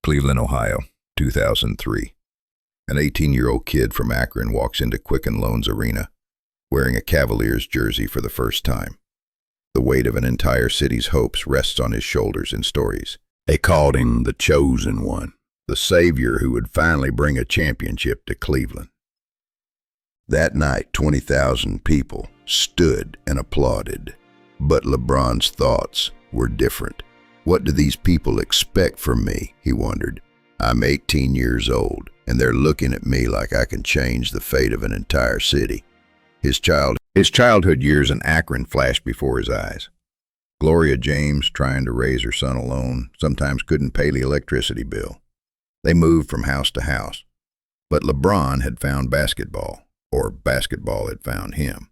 Cleveland, Ohio, 2003. An 18-year-old kid from Akron walks into Quicken Loans Arena wearing a Cavaliers jersey for the first time. The weight of an entire city's hopes rests on his shoulders in stories. They called him the Chosen One, the savior who would finally bring a championship to Cleveland. That night, 20,000 people stood and applauded. But LeBron's thoughts were different. What do these people expect from me, he wondered. I'm 18 years old, and they're looking at me like I can change the fate of an entire city. His childhood years in Akron flashed before his eyes. Gloria James, trying to raise her son alone, sometimes couldn't pay the electricity bill. They moved from house to house. But LeBron had found basketball, or basketball had found him.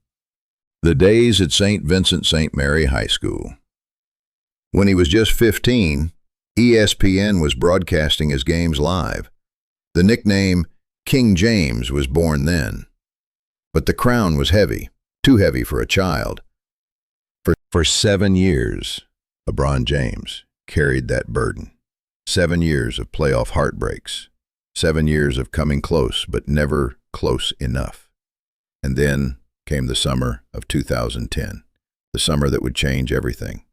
The days at St. Vincent St. Mary High School. When he was just 15, ESPN was broadcasting his games live. The nickname King James was born then. But the crown was heavy, too heavy for a child. For 7 years, LeBron James carried that burden. 7 years of playoff heartbreaks. 7 years of coming close, but never close enough. And then came the summer of 2010, the summer that would change everything.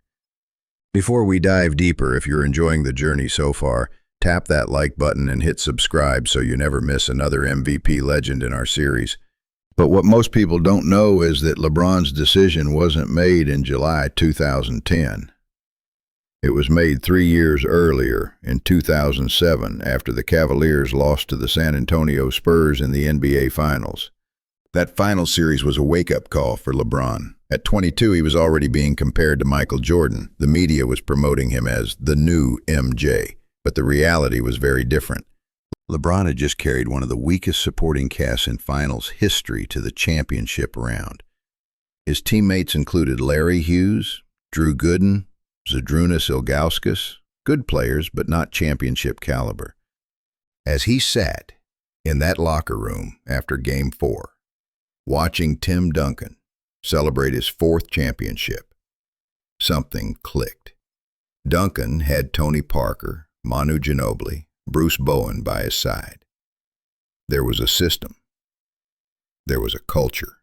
Before we dive deeper, if you're enjoying the journey so far, tap that like button and hit subscribe so you never miss another MVP legend in our series. But what most people don't know is that LeBron's decision wasn't made in July 2010. It was made 3 years earlier, in 2007, after the Cavaliers lost to the San Antonio Spurs in the NBA Finals. That final series was a wake-up call for LeBron. At 22, he was already being compared to Michael Jordan. The media was promoting him as the new MJ, but the reality was very different. LeBron had just carried one of the weakest supporting casts in finals history to the championship round. His teammates included Larry Hughes, Drew Gooden, Zydrunas Ilgauskas, good players but not championship caliber. As he sat in that locker room after Game 4, watching Tim Duncan celebrate his 4th championship, something clicked. Duncan had Tony Parker, Manu Ginobili, Bruce Bowen by his side. There was a system. There was a culture.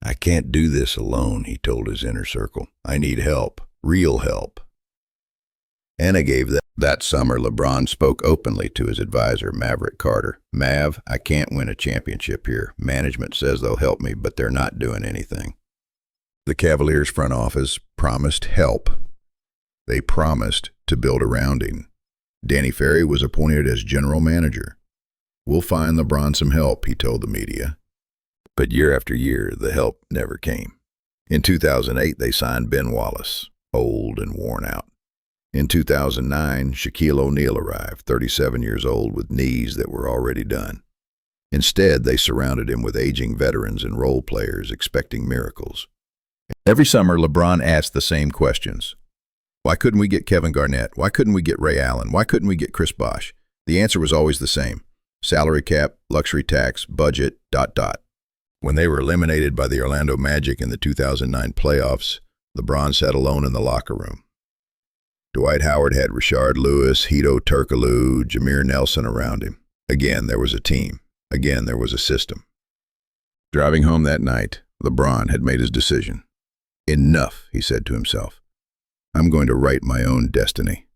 I can't do this alone, he told his inner circle. I need help, real help. And I gave that summer, LeBron spoke openly to his advisor, Maverick Carter. Mav, I can't win a championship here. Management says they'll help me, but they're not doing anything. The Cavaliers front office promised help. They promised to build around him. Danny Ferry was appointed as general manager. We'll find LeBron some help, he told the media. But year after year, the help never came. In 2008, they signed Ben Wallace, old and worn out. In 2009, Shaquille O'Neal arrived, 37 years old with knees that were already done. Instead, they surrounded him with aging veterans and role players expecting miracles. Every summer, LeBron asked the same questions. Why couldn't we get Kevin Garnett? Why couldn't we get Ray Allen? Why couldn't we get Chris Bosh? The answer was always the same. Salary cap, luxury tax, budget, ... When they were eliminated by the Orlando Magic in the 2009 playoffs, LeBron sat alone in the locker room. Dwight Howard had Rashard Lewis, Hedo Turkoglu, Jameer Nelson around him. Again, there was a team. Again, there was a system. Driving home that night, LeBron had made his decision. Enough, he said to himself. I'm going to write my own destiny.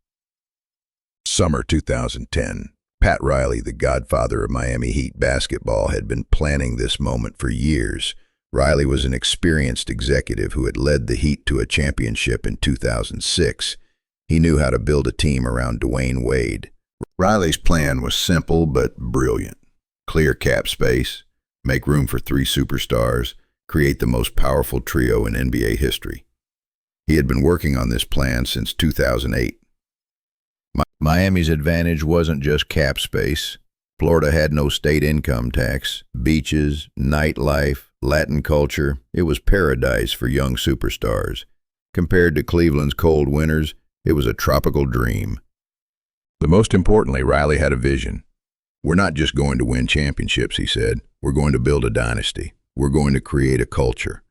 Summer 2010. Pat Riley, the godfather of Miami Heat basketball, had been planning this moment for years. Riley was an experienced executive who had led the Heat to a championship in 2006. He knew how to build a team around Dwayne Wade. Riley's plan was simple but brilliant. Clear cap space, make room for 3 superstars, create the most powerful trio in NBA history. He had been working on this plan since 2008. Miami's advantage wasn't just cap space. Florida had no state income tax, beaches, nightlife, Latin culture. It was paradise for young superstars. Compared to Cleveland's cold winters, it was a tropical dream. But most importantly, Riley had a vision. We're not just going to win championships, he said. We're going to build a dynasty. We're going to create a culture.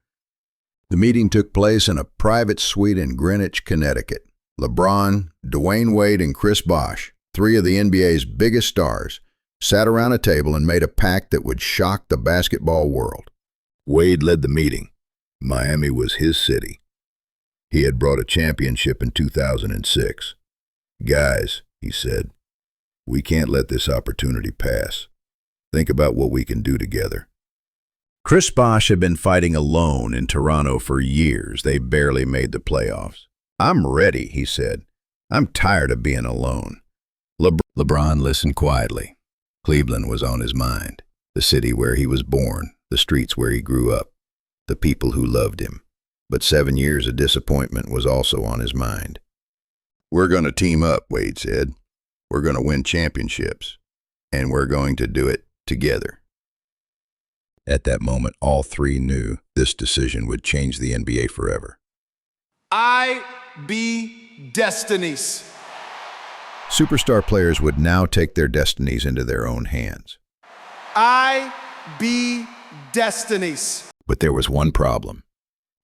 The meeting took place in a private suite in Greenwich, Connecticut. LeBron, Dwayne Wade, and Chris Bosh Three of the NBA's biggest stars sat around a table and made a pact that would shock the basketball world. Wade led the meeting. Miami was his city. He had brought a championship in 2006. Guys, he said, we can't let this opportunity pass. Think about what we can do together. Chris Bosh had been fighting alone in Toronto for years. They barely made the playoffs. I'm ready, he said. I'm tired of being alone. LeBron listened quietly. Cleveland was on his mind. The city where he was born, the streets where he grew up, the people who loved him. But 7 years of disappointment was also on his mind. We're going to team up, Wade said. We're going to win championships. And we're going to do it together. At that moment, all three knew this decision would change the NBA forever. I be destinies. Superstar players would now take their destinies into their own hands. I be destinies. But there was one problem.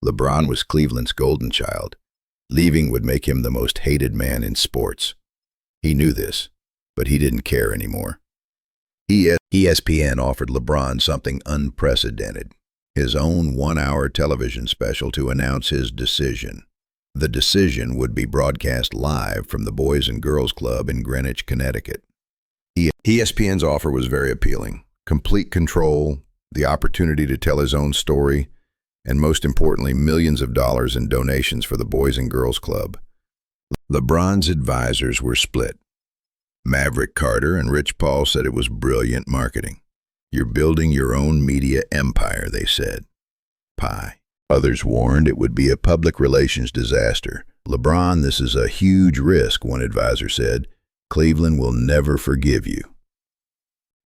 LeBron was Cleveland's golden child. Leaving would make him the most hated man in sports. He knew this, but he didn't care anymore. ESPN offered LeBron something unprecedented, his own one-hour television special to announce his decision. The decision would be broadcast live from the Boys and Girls Club in Greenwich, Connecticut. ESPN's offer was very appealing. Complete control, the opportunity to tell his own story, and most importantly, millions of dollars in donations for the Boys and Girls Club. LeBron's advisors were split. Maverick Carter and Rich Paul said it was brilliant marketing. You're building your own media empire, they said. Pie. Others warned it would be a public relations disaster. LeBron, this is a huge risk, one advisor said. Cleveland will never forgive you.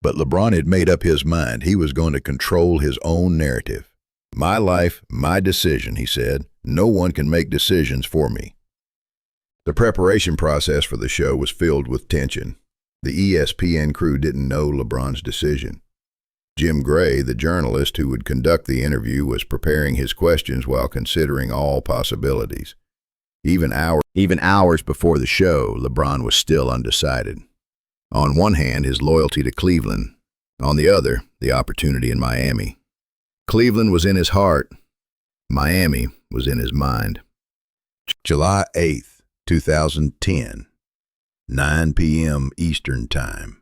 But LeBron had made up his mind. He was going to control his own narrative. My life, my decision, he said. No one can make decisions for me. The preparation process for the show was filled with tension. The ESPN crew didn't know LeBron's decision. Jim Gray, the journalist who would conduct the interview, was preparing his questions while considering all possibilities. Even hours before the show, LeBron was still undecided. On one hand, his loyalty to Cleveland. On the other, the opportunity in Miami. Cleveland was in his heart. Miami was in his mind. July 8th, 2010, 9 p.m. Eastern Time.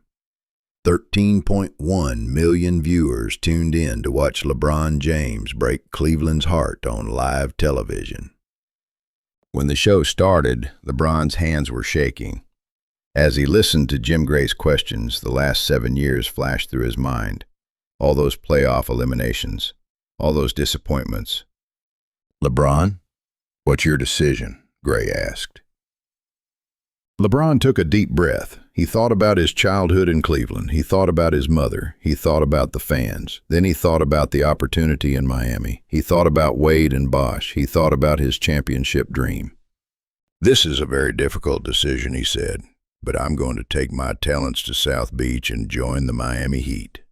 13.1 million viewers tuned in to watch LeBron James break Cleveland's heart on live television. When the show started, LeBron's hands were shaking. As he listened to Jim Gray's questions, the last 7 years flashed through his mind. All those playoff eliminations, all those disappointments. LeBron, what's your decision? Gray asked. LeBron took a deep breath. He thought about his childhood in Cleveland. He thought about his mother. He thought about the fans. Then he thought about the opportunity in Miami. He thought about Wade and Bosh. He thought about his championship dream. This is a very difficult decision, he said, but I'm going to take my talents to South Beach and join the Miami Heat.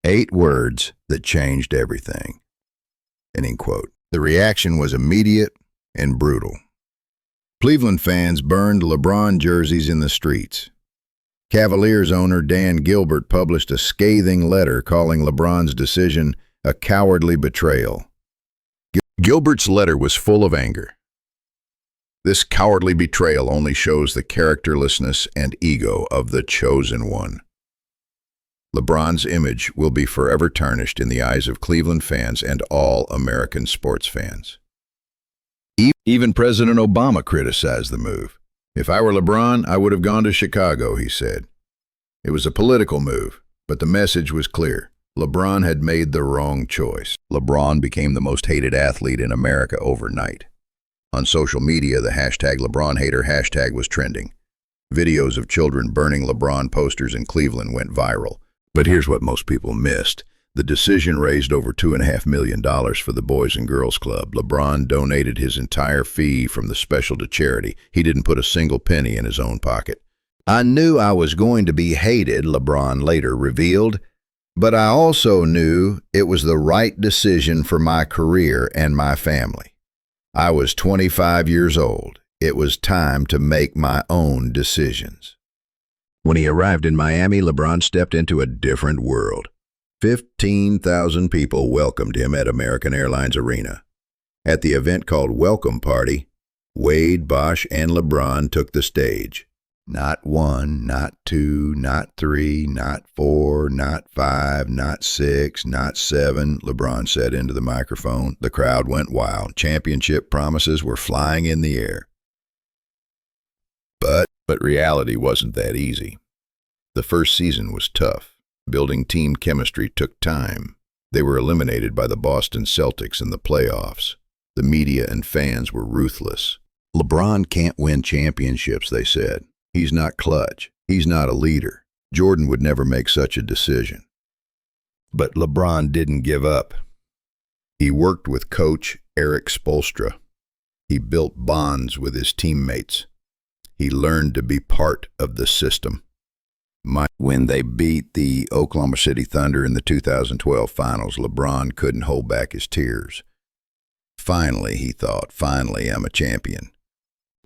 8 words that changed everything. Ending quote. The reaction was immediate and brutal. Cleveland fans burned LeBron jerseys in the streets. Cavaliers owner Dan Gilbert published a scathing letter calling LeBron's decision a cowardly betrayal. Gilbert's letter was full of anger. This cowardly betrayal only shows the characterlessness and ego of the chosen one. LeBron's image will be forever tarnished in the eyes of Cleveland fans and all American sports fans. Even President Obama criticized the move. If I were LeBron, I would have gone to Chicago, he said. It was a political move, but the message was clear. LeBron had made the wrong choice. LeBron became the most hated athlete in America overnight. On social media, the hashtag LeBronHater hashtag was trending. Videos of children burning LeBron posters in Cleveland went viral. But here's what most people missed. The decision raised over $2.5 million for the Boys and Girls Club. LeBron donated his entire fee from the special to charity. He didn't put a single penny in his own pocket. I knew I was going to be hated, LeBron later revealed, but I also knew it was the right decision for my career and my family. I was 25 years old. It was time to make my own decisions. When he arrived in Miami, LeBron stepped into a different world. 15,000 people welcomed him at American Airlines Arena. At the event called Welcome Party, Wade, Bosh, and LeBron took the stage. Not one, not two, not three, not four, not five, not six, not seven, LeBron said into the microphone. The crowd went wild. Championship promises were flying in the air. But reality wasn't that easy. The first season was tough. Building team chemistry took time. They were eliminated by the Boston Celtics in the playoffs. The media and fans were ruthless. LeBron can't win championships, they said. He's not clutch. He's not a leader. Jordan would never make such a decision. But LeBron didn't give up. He worked with coach Eric Spoelstra. He built bonds with his teammates. He learned to be part of the system. When they beat the Oklahoma City Thunder in the 2012 finals, LeBron couldn't hold back his tears. Finally, he thought, finally, I'm a champion.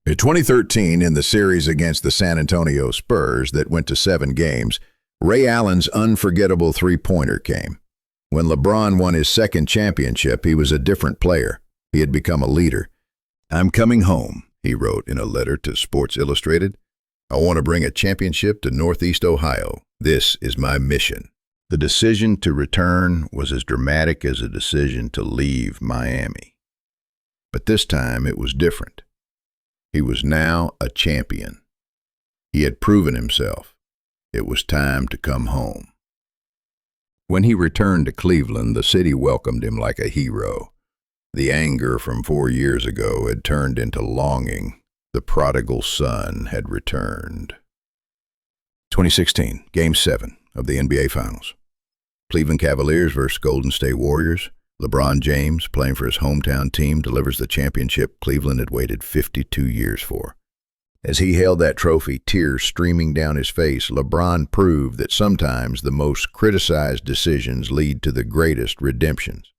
In 2013, in the series against the San Antonio Spurs that went to 7 games, Ray Allen's unforgettable three-pointer came. When LeBron won his second championship, he was a different player. He had become a leader. I'm coming home, he wrote in a letter to Sports Illustrated. I want to bring a championship to Northeast Ohio. This is my mission. The decision to return was as dramatic as a decision to leave Miami. But this time it was different. He was now a champion. He had proven himself. It was time to come home. When he returned to Cleveland, the city welcomed him like a hero. The anger from 4 years ago had turned into longing. The prodigal son had returned. 2016, Game 7 of the NBA Finals. Cleveland Cavaliers versus Golden State Warriors. LeBron James, playing for his hometown team, delivers the championship Cleveland had waited 52 years for. As he held that trophy, tears streaming down his face, LeBron proved that sometimes the most criticized decisions lead to the greatest redemptions.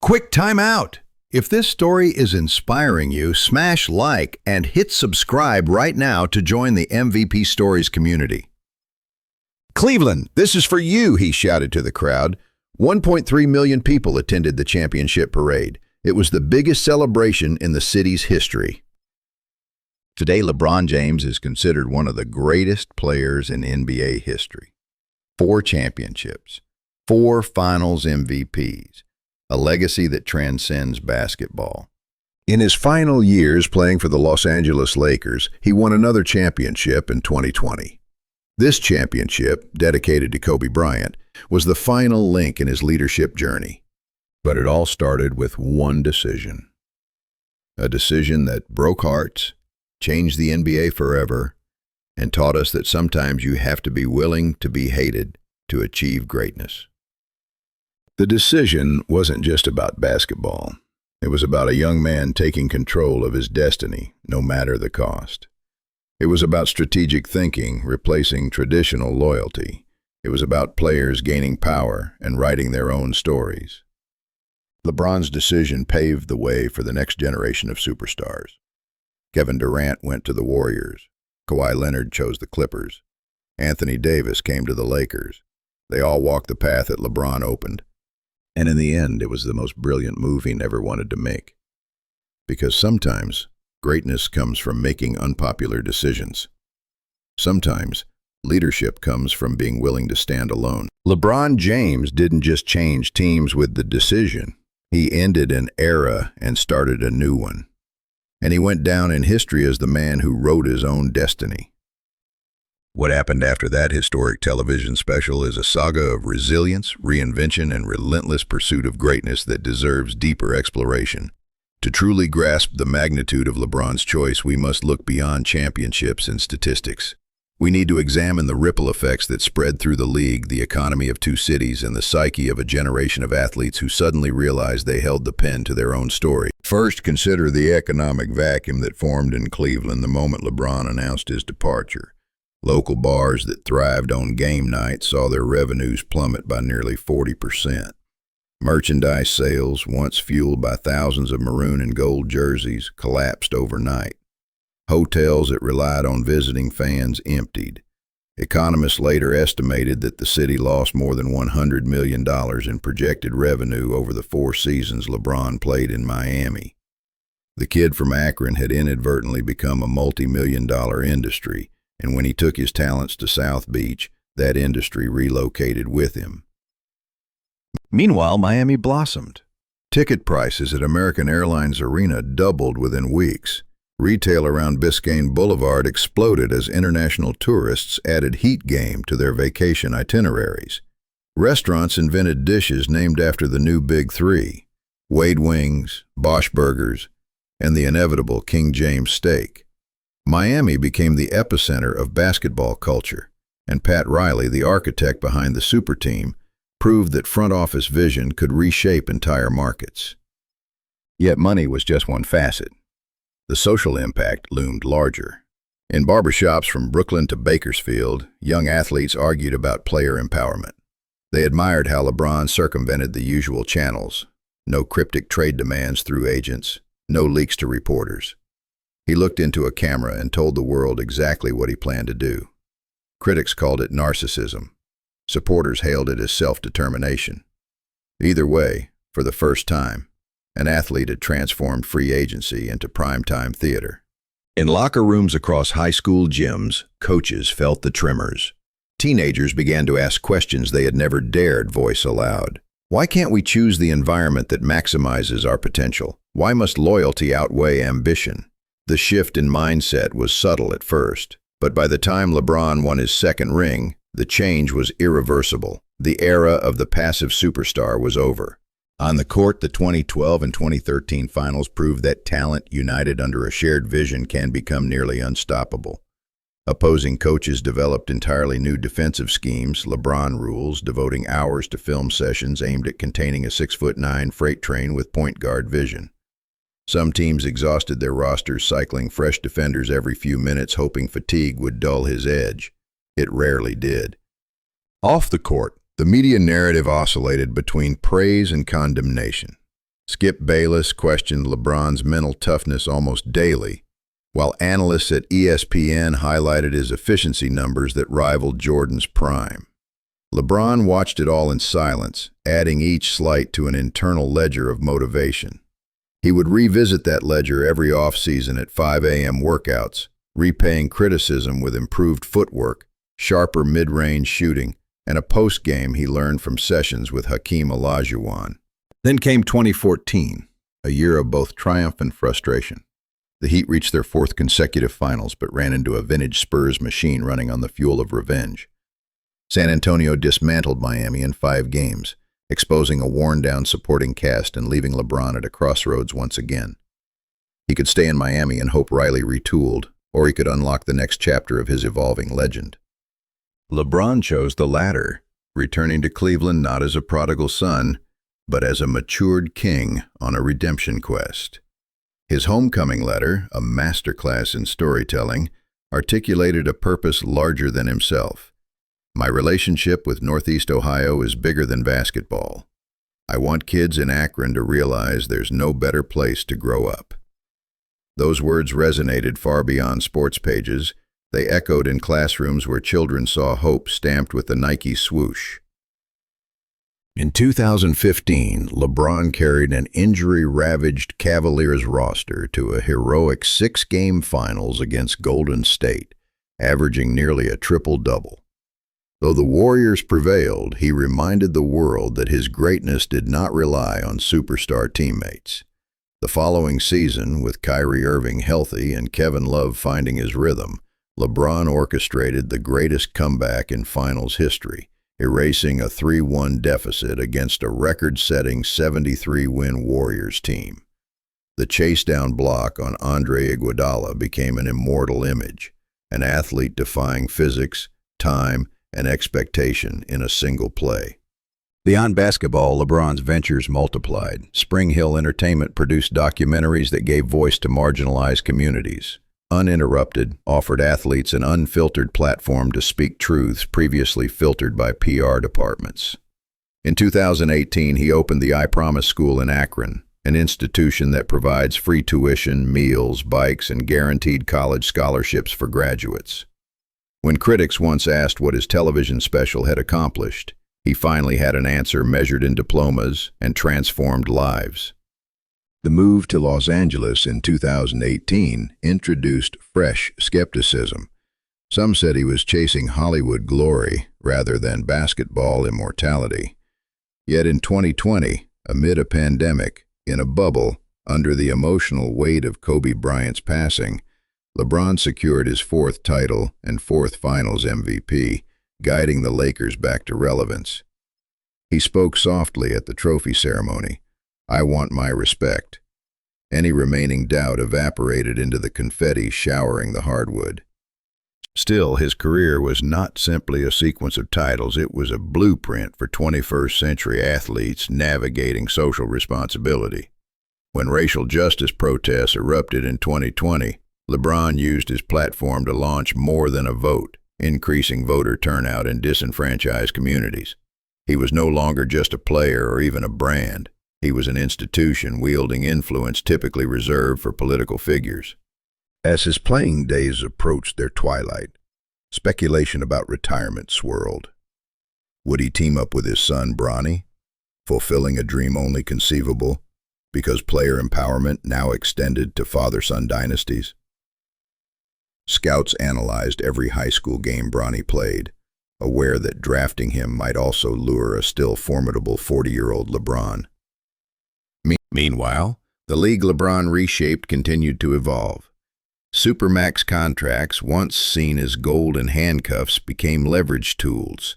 Quick time out! If this story is inspiring you, smash like and hit subscribe right now to join the MVP Stories community. Cleveland, this is for you, he shouted to the crowd. 1.3 million people attended the championship parade. It was the biggest celebration in the city's history. Today, LeBron James is considered one of the greatest players in NBA history. 4 championships, 4 finals MVPs, a legacy that transcends basketball. In his final years playing for the Los Angeles Lakers, he won another championship in 2020. This championship, dedicated to Kobe Bryant, was the final link in his leadership journey. But it all started with one decision. A decision that broke hearts, changed the NBA forever, and taught us that sometimes you have to be willing to be hated to achieve greatness. The decision wasn't just about basketball. It was about a young man taking control of his destiny, no matter the cost. It was about strategic thinking, replacing traditional loyalty. It was about players gaining power and writing their own stories. LeBron's decision paved the way for the next generation of superstars. Kevin Durant went to the Warriors. Kawhi Leonard chose the Clippers. Anthony Davis came to the Lakers. They all walked the path that LeBron opened. And in the end, it was the most brilliant move he never wanted to make. Because sometimes, greatness comes from making unpopular decisions. Sometimes, leadership comes from being willing to stand alone. LeBron James didn't just change teams with the decision. He ended an era and started a new one. And he went down in history as the man who wrote his own destiny. What happened after that historic television special is a saga of resilience, reinvention, and relentless pursuit of greatness that deserves deeper exploration. To truly grasp the magnitude of LeBron's choice, we must look beyond championships and statistics. We need to examine the ripple effects that spread through the league, the economy of 2 cities, and the psyche of a generation of athletes who suddenly realized they held the pen to their own story. First, consider the economic vacuum that formed in Cleveland the moment LeBron announced his departure. Local bars that thrived on game nights saw their revenues plummet by nearly 40%. Merchandise sales, once fueled by thousands of maroon and gold jerseys, collapsed overnight. Hotels that relied on visiting fans emptied. Economists later estimated that the city lost more than $100 million in projected revenue over the 4 seasons LeBron played in Miami. The kid from Akron had inadvertently become a multi-million-dollar industry, and when he took his talents to South Beach, that industry relocated with him. Meanwhile, Miami blossomed. Ticket prices at American Airlines Arena doubled within weeks. Retail around Biscayne Boulevard exploded as international tourists added heat game to their vacation itineraries. Restaurants invented dishes named after the new Big Three: Wade Wings, Bosch Burgers, and the inevitable King James Steak. Miami became the epicenter of basketball culture, and Pat Riley, the architect behind the super team, proved that front office vision could reshape entire markets. Yet money was just one facet. The social impact loomed larger. In barbershops from Brooklyn to Bakersfield, young athletes argued about player empowerment. They admired how LeBron circumvented the usual channels: no cryptic trade demands through agents, no leaks to reporters. He looked into a camera and told the world exactly what he planned to do. Critics called it narcissism. Supporters hailed it as self-determination. Either way, for the first time, an athlete had transformed free agency into primetime theater. In locker rooms across high school gyms, coaches felt the tremors. Teenagers began to ask questions they had never dared voice aloud. Why can't we choose the environment that maximizes our potential? Why must loyalty outweigh ambition? The shift in mindset was subtle at first, but by the time LeBron won his second ring, the change was irreversible. The era of the passive superstar was over. On the court, the 2012 and 2013 finals proved that talent united under a shared vision can become nearly unstoppable. Opposing coaches developed entirely new defensive schemes, LeBron rules, devoting hours to film sessions aimed at containing a 6'9" freight train with point guard vision. Some teams exhausted their rosters cycling fresh defenders every few minutes, hoping fatigue would dull his edge. It rarely did. Off the court, the media narrative oscillated between praise and condemnation. Skip Bayless questioned LeBron's mental toughness almost daily, while analysts at ESPN highlighted his efficiency numbers that rivaled Jordan's prime. LeBron watched it all in silence, adding each slight to an internal ledger of motivation. He would revisit that ledger every offseason at 5 a.m. workouts, repaying criticism with improved footwork, sharper mid-range shooting, and a post-game he learned from sessions with Hakeem Olajuwon. Then came 2014, a year of both triumph and frustration. The Heat reached their 4th consecutive finals but ran into a vintage Spurs machine running on the fuel of revenge. San Antonio dismantled Miami in 5 games, exposing a worn-down supporting cast and leaving LeBron at a crossroads once again. He could stay in Miami and hope Riley retooled, or he could unlock the next chapter of his evolving legend. LeBron chose the latter, returning to Cleveland not as a prodigal son, but as a matured king on a redemption quest. His homecoming letter, a masterclass in storytelling, articulated a purpose larger than himself. My relationship with Northeast Ohio is bigger than basketball. I want kids in Akron to realize there's no better place to grow up. Those words resonated far beyond sports pages. They echoed in classrooms where children saw hope stamped with the Nike swoosh. In 2015, LeBron carried an injury-ravaged Cavaliers roster to a heroic 6-game finals against Golden State, averaging nearly a triple-double. Though the Warriors prevailed, he reminded the world that his greatness did not rely on superstar teammates. The following season, with Kyrie Irving healthy and Kevin Love finding his rhythm, LeBron orchestrated the greatest comeback in finals history, erasing a 3-1 deficit against a record-setting 73-win Warriors team. The chase-down block on Andre Iguodala became an immortal image, an athlete defying physics, time, and expectation in a single play. Beyond basketball, LeBron's ventures multiplied. Spring Hill Entertainment produced documentaries that gave voice to marginalized communities. Uninterrupted, offered athletes an unfiltered platform to speak truths previously filtered by PR departments. In 2018, he opened the I Promise School in Akron, an institution that provides free tuition, meals, bikes, and guaranteed college scholarships for graduates. When critics once asked what his television special had accomplished, he finally had an answer measured in diplomas and transformed lives. The move to Los Angeles in 2018 introduced fresh skepticism. Some said he was chasing Hollywood glory rather than basketball immortality. Yet in 2020, amid a pandemic, in a bubble, under the emotional weight of Kobe Bryant's passing, LeBron secured his fourth title and fourth Finals MVP, guiding the Lakers back to relevance. He spoke softly at the trophy ceremony, "I want my respect." Any remaining doubt evaporated into the confetti showering the hardwood. Still, his career was not simply a sequence of titles, it was a blueprint for 21st century athletes navigating social responsibility. When racial justice protests erupted in 2020, LeBron used his platform to launch More Than a Vote, increasing voter turnout in disenfranchised communities. He was no longer just a player or even a brand. He was an institution wielding influence typically reserved for political figures. As his playing days approached their twilight, speculation about retirement swirled. Would he team up with his son Bronny, fulfilling a dream only conceivable because player empowerment now extended to father-son dynasties? Scouts analyzed every high school game Bronny played, aware that drafting him might also lure a still formidable 40-year-old LeBron. Meanwhile, the league LeBron reshaped continued to evolve. Supermax contracts, once seen as golden handcuffs, became leverage tools.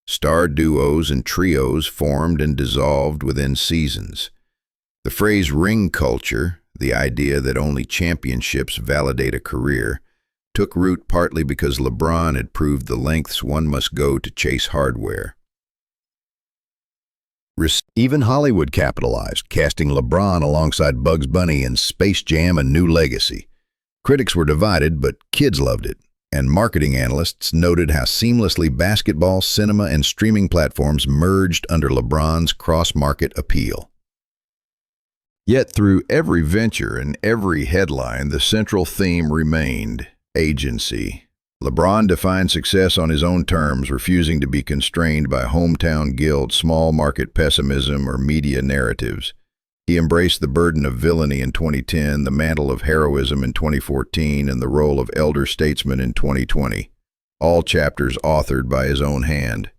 Star duos and trios formed and dissolved within seasons. The phrase ring culture, the idea that only championships validate a career, took root partly because LeBron had proved the lengths one must go to chase hardware. Even Hollywood capitalized, casting LeBron alongside Bugs Bunny in Space Jam: A New Legacy. Critics were divided, but kids loved it, and marketing analysts noted how seamlessly basketball, cinema, and streaming platforms merged under LeBron's cross-market appeal. Yet through every venture and every headline, the central theme remained: agency. LeBron defined success on his own terms, refusing to be constrained by hometown guilt, small market pessimism, or media narratives. He embraced the burden of villainy in 2010, the mantle of heroism in 2014, and the role of elder statesman in 2020, all chapters authored by his own hand.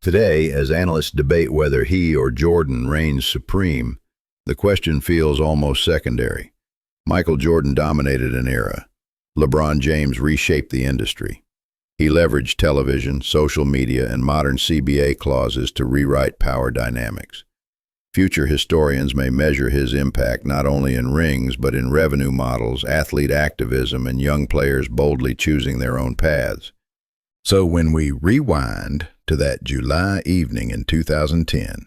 Today, as analysts debate whether he or Jordan reigns supreme, the question feels almost secondary. Michael Jordan dominated an era. LeBron James reshaped the industry. He leveraged television, social media, and modern CBA clauses to rewrite power dynamics. Future historians may measure his impact not only in rings but in revenue models, athlete activism, and young players boldly choosing their own paths. So when we rewind to that July evening in 2010,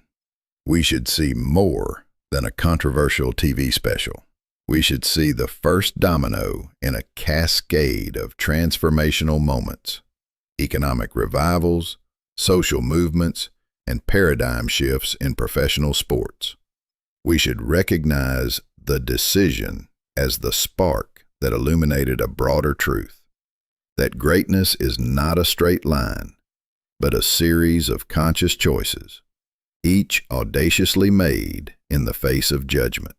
we should see more than a controversial TV special. We should see the first domino in a cascade of transformational moments, economic revivals, social movements, and paradigm shifts in professional sports. We should recognize the decision as the spark that illuminated a broader truth, that greatness is not a straight line, but a series of conscious choices, each audaciously made in the face of judgment.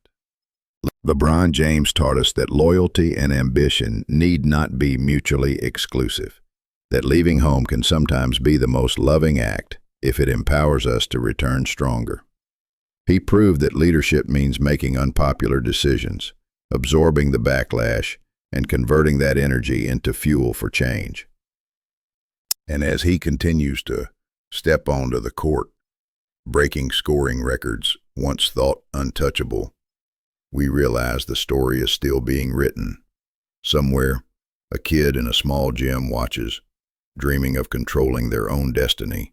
LeBron James taught us that loyalty and ambition need not be mutually exclusive, that leaving home can sometimes be the most loving act if it empowers us to return stronger. He proved that leadership means making unpopular decisions, absorbing the backlash, and converting that energy into fuel for change. And as he continues to step onto the court, breaking scoring records once thought untouchable, we realize the story is still being written. Somewhere, a kid in a small gym watches, dreaming of controlling their own destiny.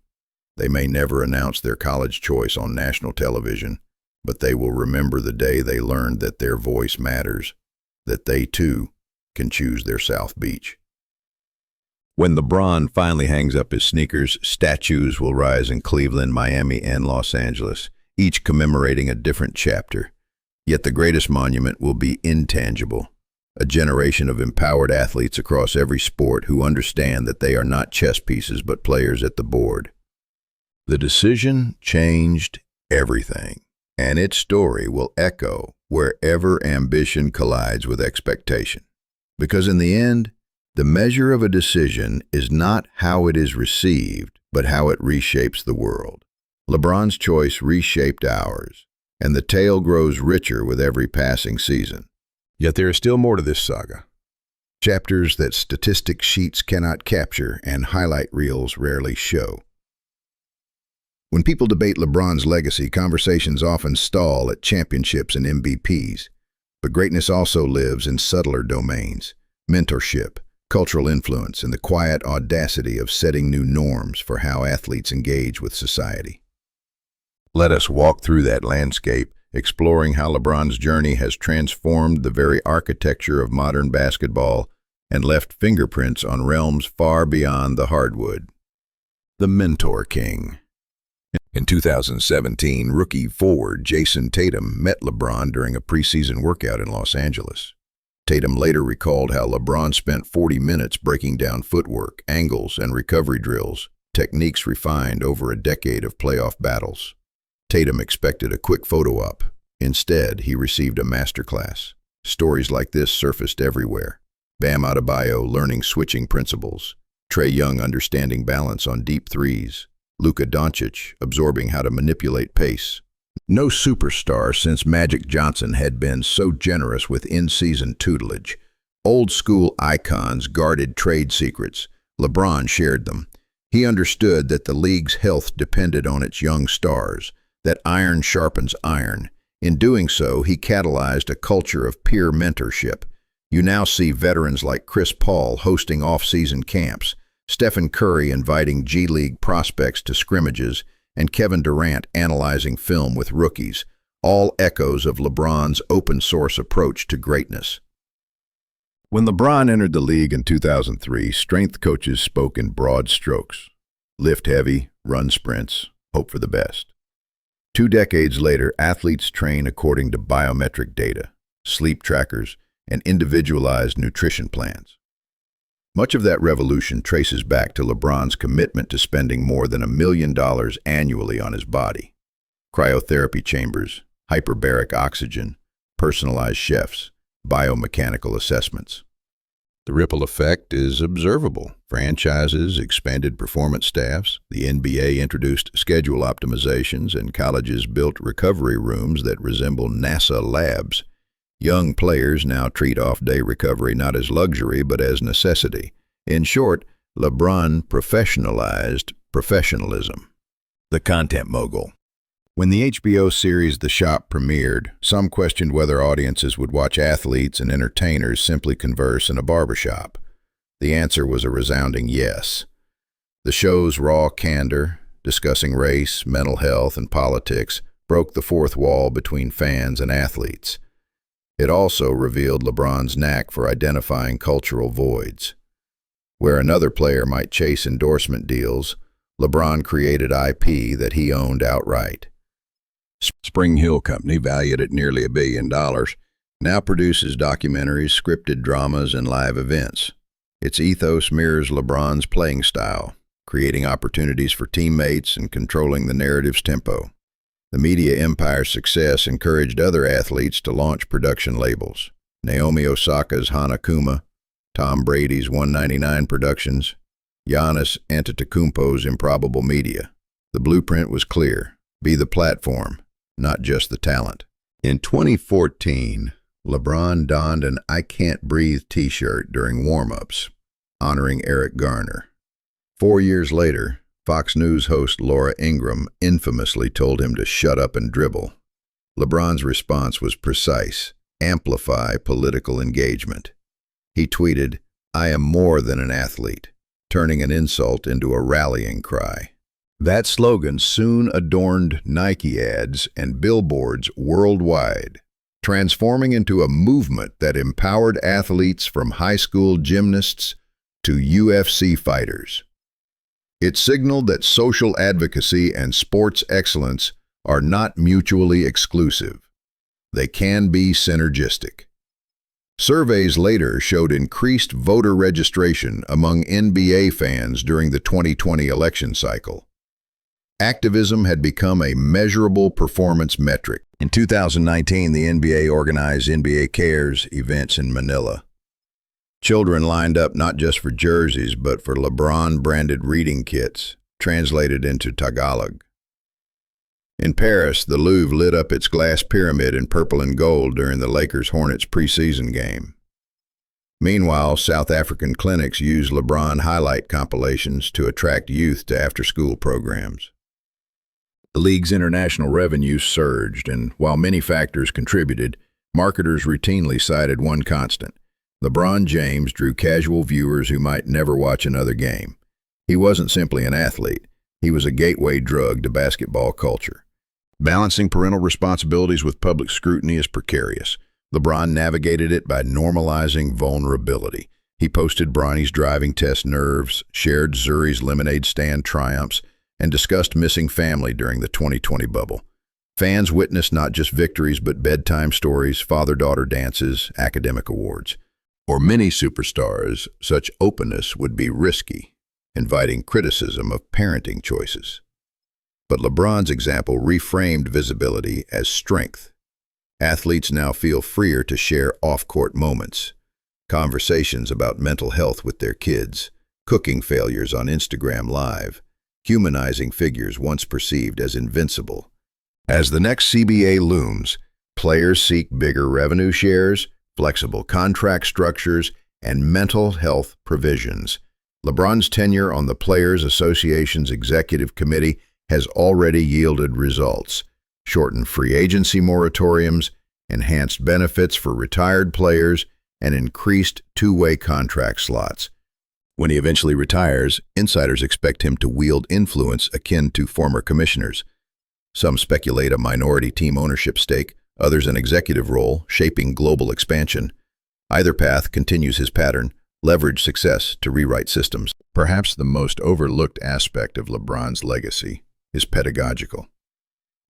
They may never announce their college choice on national television, but they will remember the day they learned that their voice matters, that they too can choose their South Beach. When LeBron finally hangs up his sneakers, statues will rise in Cleveland, Miami, and Los Angeles, each commemorating a different chapter. Yet the greatest monument will be intangible, a generation of empowered athletes across every sport who understand that they are not chess pieces but players at the board. The decision changed everything, and its story will echo wherever ambition collides with expectation. Because in the end, the measure of a decision is not how it is received, but how it reshapes the world. LeBron's choice reshaped ours, and the tale grows richer with every passing season. Yet there is still more to this saga. Chapters that statistic sheets cannot capture and highlight reels rarely show. When people debate LeBron's legacy, conversations often stall at championships and MVPs. But greatness also lives in subtler domains: mentorship, cultural influence, and the quiet audacity of setting new norms for how athletes engage with society. Let us walk through that landscape, exploring how LeBron's journey has transformed the very architecture of modern basketball and left fingerprints on realms far beyond the hardwood. The Mentor King. In 2017, rookie forward Jason Tatum met LeBron during a preseason workout in Los Angeles. Tatum later recalled how LeBron spent 40 minutes breaking down footwork, angles, and recovery drills, techniques refined over a decade of playoff battles. Tatum expected a quick photo op. Instead, he received a masterclass. Stories like this surfaced everywhere. Bam Adebayo learning switching principles, Trae Young understanding balance on deep threes, Luka Doncic absorbing how to manipulate pace. No superstar since Magic Johnson had been so generous with in-season tutelage. Old-school icons guarded trade secrets. LeBron shared them. He understood that the league's health depended on its young stars, that iron sharpens iron. In doing so, he catalyzed a culture of peer mentorship. You now see veterans like Chris Paul hosting off-season camps, Stephen Curry inviting G League prospects to scrimmages, and Kevin Durant analyzing film with rookies, all echoes of LeBron's open-source approach to greatness. When LeBron entered the league in 2003, strength coaches spoke in broad strokes: lift heavy, run sprints, hope for the best. 2 decades later, athletes train according to biometric data, sleep trackers, and individualized nutrition plans. Much of that revolution traces back to LeBron's commitment to spending more than $1 million annually on his body. Cryotherapy chambers, hyperbaric oxygen, personalized chefs, biomechanical assessments. The ripple effect is observable. Franchises expanded performance staffs, the NBA introduced schedule optimizations, and colleges built recovery rooms that resemble NASA labs. Young players now treat off-day recovery not as luxury but as necessity. In short, LeBron professionalized professionalism. The content mogul. When the HBO series The Shop premiered, some questioned whether audiences would watch athletes and entertainers simply converse in a barbershop. The answer was a resounding yes. The show's raw candor, discussing race, mental health, and politics, broke the fourth wall between fans and athletes. It also revealed LeBron's knack for identifying cultural voids. Where another player might chase endorsement deals, LeBron created IP that he owned outright. Spring Hill Company, valued at nearly $1 billion, now produces documentaries, scripted dramas, and live events. Its ethos mirrors LeBron's playing style, creating opportunities for teammates and controlling the narrative's tempo. The media empire's success encouraged other athletes to launch production labels: Naomi Osaka's Hanakuma, Tom Brady's 199 Productions, Giannis Antetokounmpo's Improbable Media. The blueprint was clear: be the platform, not just the talent. In 2014, LeBron donned an "I Can't Breathe" t-shirt during warm-ups, honoring Eric Garner. 4 years later, Fox News host Laura Ingraham infamously told him to shut up and dribble. LeBron's response was precise: amplify political engagement. He tweeted, "I am more than an athlete," turning an insult into a rallying cry. That slogan soon adorned Nike ads and billboards worldwide, transforming into a movement that empowered athletes from high school gymnasts to UFC fighters. It signaled that social advocacy and sports excellence are not mutually exclusive. They can be synergistic. Surveys later showed increased voter registration among NBA fans during the 2020 election cycle. Activism had become a measurable performance metric. In 2019, the NBA organized NBA Cares events in Manila. Children lined up not just for jerseys, but for LeBron-branded reading kits, translated into Tagalog. In Paris, the Louvre lit up its glass pyramid in purple and gold during the Lakers-Hornets preseason game. Meanwhile, South African clinics used LeBron highlight compilations to attract youth to after-school programs. The league's international revenue surged, and while many factors contributed, marketers routinely cited one constant. LeBron James drew casual viewers who might never watch another game. He wasn't simply an athlete. He was a gateway drug to basketball culture. Balancing parental responsibilities with public scrutiny is precarious. LeBron navigated it by normalizing vulnerability. He posted Bronny's driving test nerves, shared Zuri's lemonade stand triumphs, and discussed missing family during the 2020 bubble. Fans witnessed not just victories but bedtime stories, father-daughter dances, academic awards. For many superstars, such openness would be risky, inviting criticism of parenting choices. But LeBron's example reframed visibility as strength. Athletes now feel freer to share off-court moments, conversations about mental health with their kids, cooking failures on Instagram Live, humanizing figures once perceived as invincible. As the next CBA looms, players seek bigger revenue shares, flexible contract structures, and mental health provisions. LeBron's tenure on the Players Association's executive committee has already yielded results: shortened free agency moratoriums, enhanced benefits for retired players, and increased two-way contract slots. When he eventually retires, insiders expect him to wield influence akin to former commissioners. Some speculate a minority team ownership stake, others an executive role, shaping global expansion. Either path continues his pattern: leverage success to rewrite systems. Perhaps the most overlooked aspect of LeBron's legacy is pedagogical.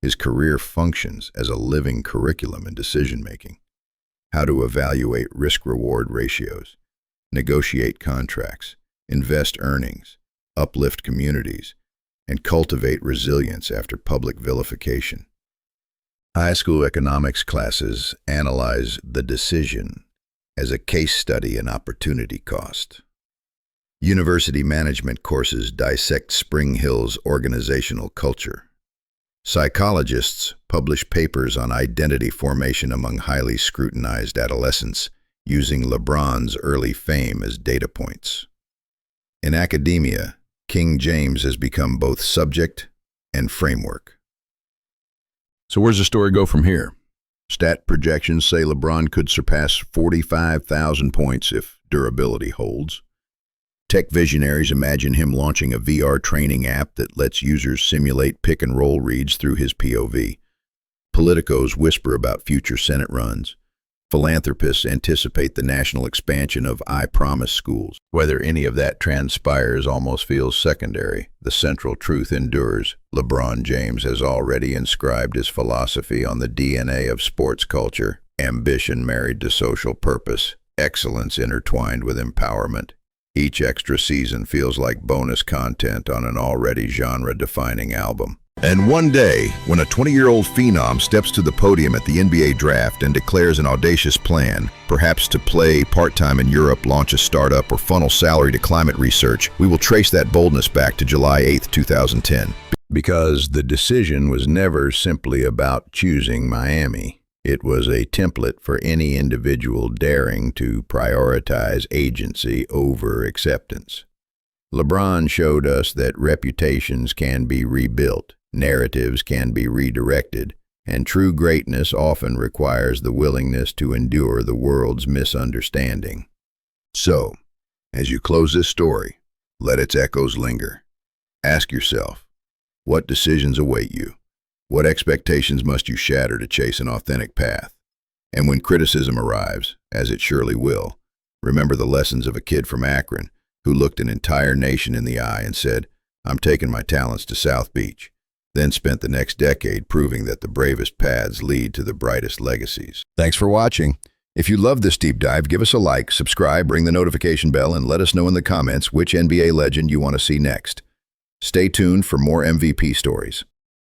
His career functions as a living curriculum in decision-making. How to evaluate risk-reward ratios, negotiate contracts, invest earnings, uplift communities, and cultivate resilience after public vilification. High school economics classes analyze the decision as a case study in opportunity cost. University management courses dissect Spring Hill's organizational culture. Psychologists publish papers on identity formation among highly scrutinized adolescents, using LeBron's early fame as data points. In academia, King James has become both subject and framework. So where's the story go from here? Stat projections say LeBron could surpass 45,000 points if durability holds. Tech visionaries imagine him launching a VR training app that lets users simulate pick-and-roll reads through his POV. Politicos whisper about future Senate runs. Philanthropists anticipate the national expansion of I Promise schools. Whether any of that transpires almost feels secondary. The central truth endures. LeBron James has already inscribed his philosophy on the DNA of sports culture: ambition married to social purpose, excellence intertwined with empowerment. Each extra season feels like bonus content on an already genre-defining album. And one day, when a 20-year-old phenom steps to the podium at the NBA draft and declares an audacious plan, perhaps to play part-time in Europe, launch a startup, or funnel salary to climate research, we will trace that boldness back to July 8, 2010. Because the decision was never simply about choosing Miami. It was a template for any individual daring to prioritize agency over acceptance. LeBron showed us that reputations can be rebuilt, narratives can be redirected, and true greatness often requires the willingness to endure the world's misunderstanding. So, as you close this story, let its echoes linger. Ask yourself, what decisions await you? What expectations must you shatter to chase an authentic path? And when criticism arrives, as it surely will, remember the lessons of a kid from Akron who looked an entire nation in the eye and said, "I'm taking my talents to South Beach," then spent the next decade proving that the bravest paths lead to the brightest legacies. Thanks for watching. If you love this deep dive, give us a like, subscribe, ring the notification bell, and let us know in the comments which NBA legend you want to see next. Stay tuned for more MVP stories.